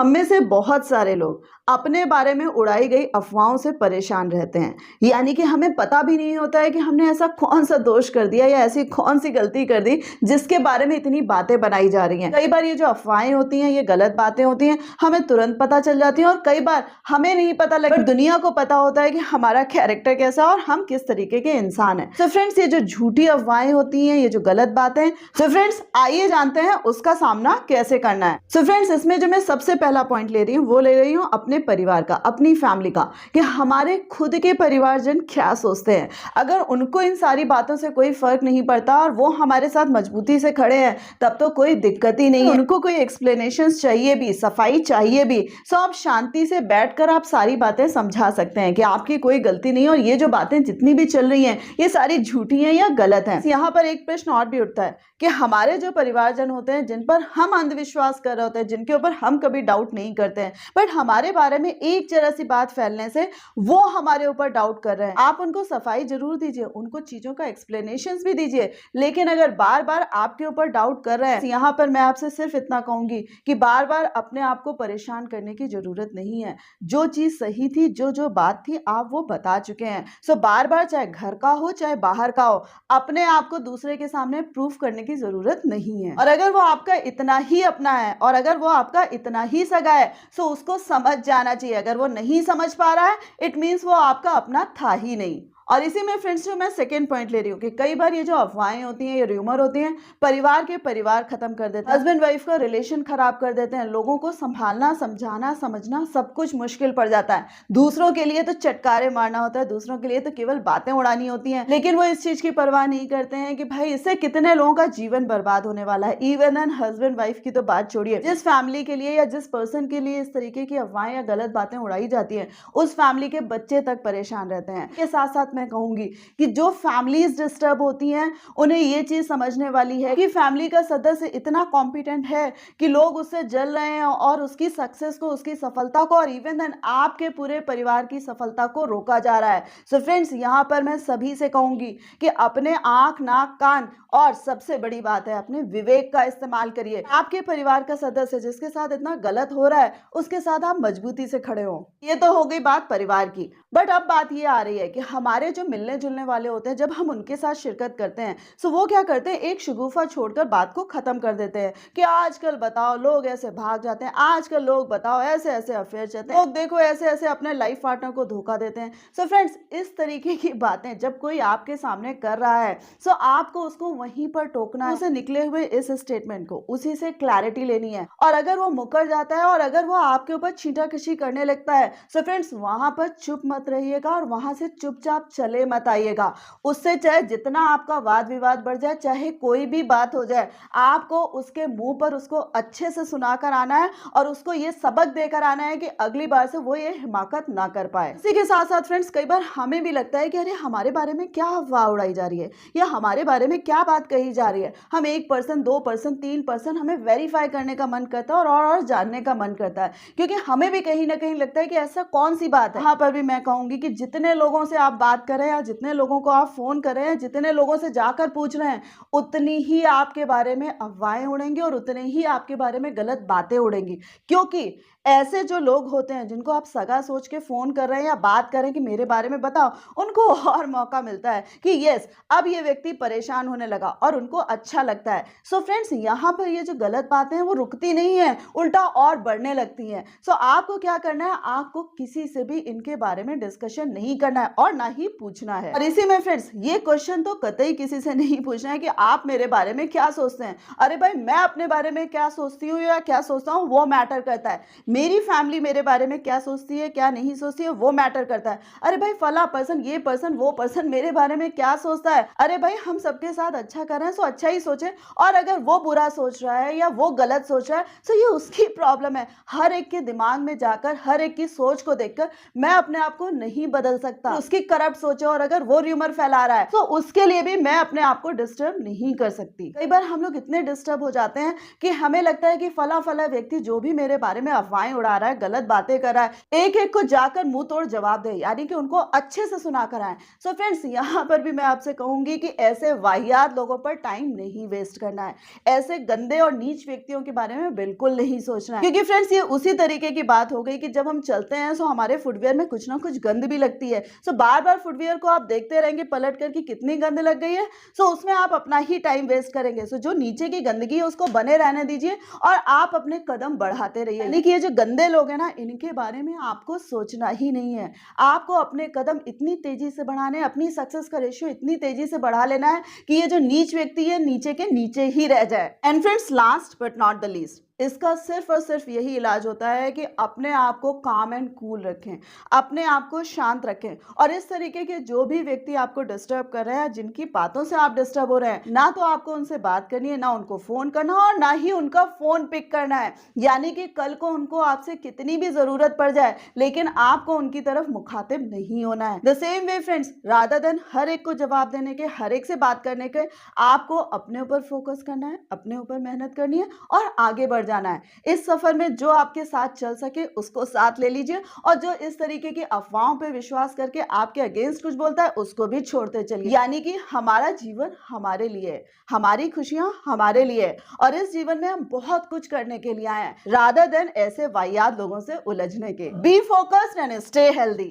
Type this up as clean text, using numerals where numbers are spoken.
हम में से बहुत सारे लोग अपने बारे में उड़ाई गई अफवाहों से परेशान रहते हैं। यानी कि हमें पता भी नहीं होता है कि हमने ऐसा कौन सा दोष कर दिया या ऐसी कौन सी गलती कर दी जिसके बारे में इतनी बातें बनाई जा रही हैं। कई बार ये जो अफवाहें होती हैं, ये गलत बातें होती हैं, हमें तुरंत पता चल जाती हैं और कई बार हमें नहीं पता लगता, बट दुनिया को पता होता है कि हमारा कैरेक्टर कैसा और हम किस तरीके के इंसान हैं। तो फ्रेंड्स, ये जो झूठी अफवाहें होती हैं, ये जो गलत बातें हैं, तो फ्रेंड्स आइए जानते हैं उसका सामना कैसे करना है। तो फ्रेंड्स, इसमें जो मैं सबसे पहला पॉइंट ले रही हूँ वो ले रही हूँ अपने परिवार का, अपनी फैमिली का, कि हमारे खुद के परिवारजन क्या सोचते हैं। अगर उनको इन सारी बातों से कोई फर्क नहीं पड़ता और वो हमारे साथ मजबूती से खड़े हैं, तब तो कोई दिक्कत ही नहीं है। उनको कोई एक्सप्लेनेशन चाहिए भी, सफाई चाहिए भी, तो आप शांति से बैठकर आप सारी बातें समझा सकते हैं कि आपकी कोई गलती नहीं है और ये जो बातें जितनी भी चल रही हैं ये सारी झूठी हैं या गलत हैं। यहाँ पर एक प्रश्न और भी उठता है कि हमारे जो परिवारजन होते हैं, जिन पर हम अंधविश्वास कर रहे होते हैं, जिनके ऊपर हम कभी डाउट नहीं करते हैं, बट हमारे बारे में एक जरा सी बात फैलने से वो हमारे ऊपर डाउट कर रहे हैं। आप उनको सफाई जरूर दीजिए, उनको चीजों का एक्सप्लेनेशंस भी दीजिए, लेकिन अगर बार बार आपके ऊपर डाउट कर रहे हैं, यहाँ पर मैं आपसे सिर्फ इतना कहूंगी कि बार बार अपने आप को परेशान करने की जरूरत नहीं है। जो चीज सही थी, जो बात थी, आप वो बता चुके हैं। सो बार बार, चाहे घर का हो चाहे बाहर का हो, अपने आप को दूसरे के सामने प्रूफ करने की जरूरत नहीं है। और अगर वो आपका इतना ही अपना है और अगर वो आपका इतना ही सगा है, तो उसको समझ जाना चाहिए। अगर वो नहीं समझ पा रहा है, इट मीन्स वो आपका अपना था ही नहीं। और इसी में फ्रेंड्स जो मैं सेकंड पॉइंट ले रही हूँ कि कई बार ये जो अफवाहें होती हैं, ये र्यूमर होती हैं, परिवार खत्म कर देते हैं, हस्बैंड वाइफ का रिलेशन खराब कर देते हैं, लोगों को संभालना, समझाना, समझना सब कुछ मुश्किल पड़ जाता है। दूसरों के लिए तो चटकारे मारना होता है, दूसरों के लिए तो केवल बातें उड़ानी होती हैं, लेकिन वो इस चीज की परवाह नहीं करते हैं कि भाई इससे कितने लोगों का जीवन बर्बाद होने वाला है। इवन एन हस्बैंड वाइफ की तो बात छोड़िए, जिस फैमिली के लिए या जिस पर्सन के लिए इस तरीके की अफवाहें या गलत बातें उड़ाई जाती है, उस फैमिली के बच्चे तक परेशान रहते हैं। इसके साथ साथ मैं कहूंगी कि जो फैमिलीज डिस्टर्ब होती हैं, उन्हें ये चीज समझने वाली है कि फैमिली का सदस्य इतना कॉम्पिटेंट है कि लोग उससे जल रहे हैं और उसकी सक्सेस को, उसकी सफलता को और इवन देन आपके पूरे परिवार की सफलता को रोका जा रहा है। सो फ्रेंड्स, यहाँ पर मैं सभी से कहूंगी कि अपने आंख, नाक, कान और सबसे बड़ी बात है अपने विवेक का इस्तेमाल करिए। आपके परिवार का सदस्य जिसके साथ इतना गलत हो रहा है, उसके साथ आप मजबूती से खड़े हो। ये तो हो गई बात परिवार की, बट अब बात ये आ रही है कि हमारे जो मिलने जुलने वाले होते हैं, जब हम उनके साथ शिरकत करते हैं, तो वो क्या करते हैं, एक शगुफा छोड़कर बात को खत्म कर देते हैं कि आजकल बताओ लोग ऐसे भाग जाते हैं, आजकल लोग बताओ ऐसे ऐसे अफेयर चलते हैं, लोग देखो ऐसे ऐसे अपने लाइफ पार्टनर को धोखा देते हैं। सो फ्रेंड्स, इस तरीके की बातें जब कोई आपके सामने कर रहा है, सो आपको उसको वहीं पर टोकना है, उसे निकले हुए इस स्टेटमेंट को, उसी से क्लैरिटी लेनी है। और अगर वो मुकर जाता है और अगर वो आपके ऊपर छींटाकशी करने लगता है, सो फ्रेंड्स वहां पर चुप मत रहिएगा और वहां से चुपचाप चले मत आइएगा। उससे चाहे जितना आपका वाद विवाद बढ़ जाए, चाहे कोई भी बात हो जाए, आपको उसके मुंह पर उसको अच्छे से सुनाकर आना है और उसको ये सबक देकर आना है कि अगली बार से वो ये हिमाकत ना कर पाए। इसी के साथ साथ फ्रेंड्स, कई बार हमें भी लगता है कि अरे हमारे बारे में क्या अफवाह उड़ाई जा रही है या हमारे बारे में क्या बात कही जा रही है। हम 1%, 2%, 3% हमें वेरीफाई करने का मन करता है और जानने का मन करता है, क्योंकि हमें भी कहीं ना कहीं लगता है कि ऐसा कौन सी बात है। यहाँ पर भी मैं कहूंगी कि जितने लोगों से आप बात कर रहे हैं या जितने लोगों को आप फोन कर रहे हैं, जितने लोगों से जाकर पूछ रहे हैं, उतनी ही आपके बारे में अफवाहें उड़ेंगी और उतने ही आपके बारे में गलत बातें उड़ेंगी। क्योंकि ऐसे जो लोग होते हैं जिनको आप सगा सोच के फोन कर रहे हैं या बात कर रहे हैं कि मेरे बारे में बताओ, उनको और मौका मिलता है कि यस, अब ये व्यक्ति परेशान होने लगा और उनको अच्छा लगता है। सो फ्रेंड्स, यहाँ पर ये जो गलत बातें हैं वो रुकती नहीं है, उल्टा और बढ़ने लगती हैं। सो आपको क्या करना है, आपको किसी से भी इनके बारे में डिस्कशन नहीं करना है और ना ही पूछना है। और इसी में फ्रेंड्स, ये क्वेश्चन तो कतई किसी से नहीं पूछना है कि आप मेरे बारे में क्या सोचते हैं। अरे भाई, मैं अपने बारे में क्या सोचती हूँ या क्या सोचता हूँ वो मैटर करता है। मेरी फैमिली मेरे बारे में क्या सोचती है, क्या नहीं सोचती है, वो मैटर करता है। अरे भाई, फला पर्सन, ये पर्सन, वो पर्सन मेरे बारे में क्या सोचता है। अरे भाई, हम सबके साथ अच्छा कर रहे हैं, सो अच्छा ही सोचे, और अगर वो बुरा सोच रहा है या वो गलत सोच रहा है, सो ये उसकी प्रॉब्लम है। हर एक के दिमाग में जाकर, हर एक की सोच को देखकर मैं अपने आप को नहीं बदल सकता। उसकी करप्ट सोचे और अगर वो र्यूमर फैला रहा है, तो उसके लिए भी मैं अपने आप को डिस्टर्ब नहीं कर सकती। कई बार हम लोग इतने डिस्टर्ब हो जाते हैं कि हमें लगता है कि फला फला व्यक्ति जो भी मेरे बारे में अफवाहें उड़ा रहा है, गलत बातें कर रहा है, एक एक को जाकर मुंह तोड़ जवाब दे, यानी कि उनको अच्छे से सुना कर आए। सो फ्रेंड्स, यहाँ पर भी मैं आपसे कहूंगी कि ऐसे वाहियात लोगों पर टाइम नहीं वेस्ट करना है, ऐसे गंदे और नीच व्यक्तियों के बारे में बिल्कुल नहीं सोचना है। क्योंकि फ्रेंड्स ये उसी तरीके की बात हो गई कि जब हम चलते हैं तो हमारे फुटवियर में कुछ ना कुछ गंद भी लगती है। सो बार बार फुटवियर को आप देखते रहेंगे पलट कर कि कितनी गंद लग गई है, सो उसमें आप अपना ही टाइम वेस्ट करेंगे। सो जो नीचे की गंदगी है उसको बने रहने दीजिए और आप अपने कदम बढ़ाते रहिए। यानी कि ये जो गंदे लोग हैं ना, इनके बारे में आपको सोचना ही नहीं है। आपको अपने कदम इतनी तेजी से बढ़ाने हैं, अपनी सक्सेस का रेशियो इतनी तेजी से बढ़ा लेना है कि ये जो नीच व्यक्ति है नीचे के नीचे ही रह जाए। And friends, last but not the least, इसका सिर्फ और सिर्फ यही इलाज होता है कि अपने आप को काम एंड कूल रखें, अपने आप को शांत रखें। और इस तरीके के जो भी व्यक्ति आपको डिस्टर्ब कर रहे हैं, जिनकी बातों से आप डिस्टर्ब हो रहे हैं, ना तो आपको उनसे बात करनी है, ना उनको फोन करना और ना ही उनका फोन पिक करना है। यानी कि कल को उनको आपसे कितनी भी जरूरत पड़ जाए, लेकिन आपको उनकी तरफ मुखातिब नहीं होना है। The same way friends, rather than हर एक को जवाब देने के, हर एक से बात करने के, आपको अपने ऊपर फोकस करना है, अपने ऊपर मेहनत करनी है और आगे बढ़ जाना है। इस सफर में जो आपके साथ चल सके उसको साथ ले लीजिए और जो इस तरीके की अफवाहों पे विश्वास करके आपके अगेंस्ट कुछ बोलता है उसको भी छोड़ते चलिए। यानी कि हमारा जीवन हमारे लिए, हमारी खुशियां हमारे लिए, और इस जीवन में हम बहुत कुछ करने के लिए आए हैं, रादर देन ऐसे वाहियात लोगों से उलझने के। Be focused and stay healthy.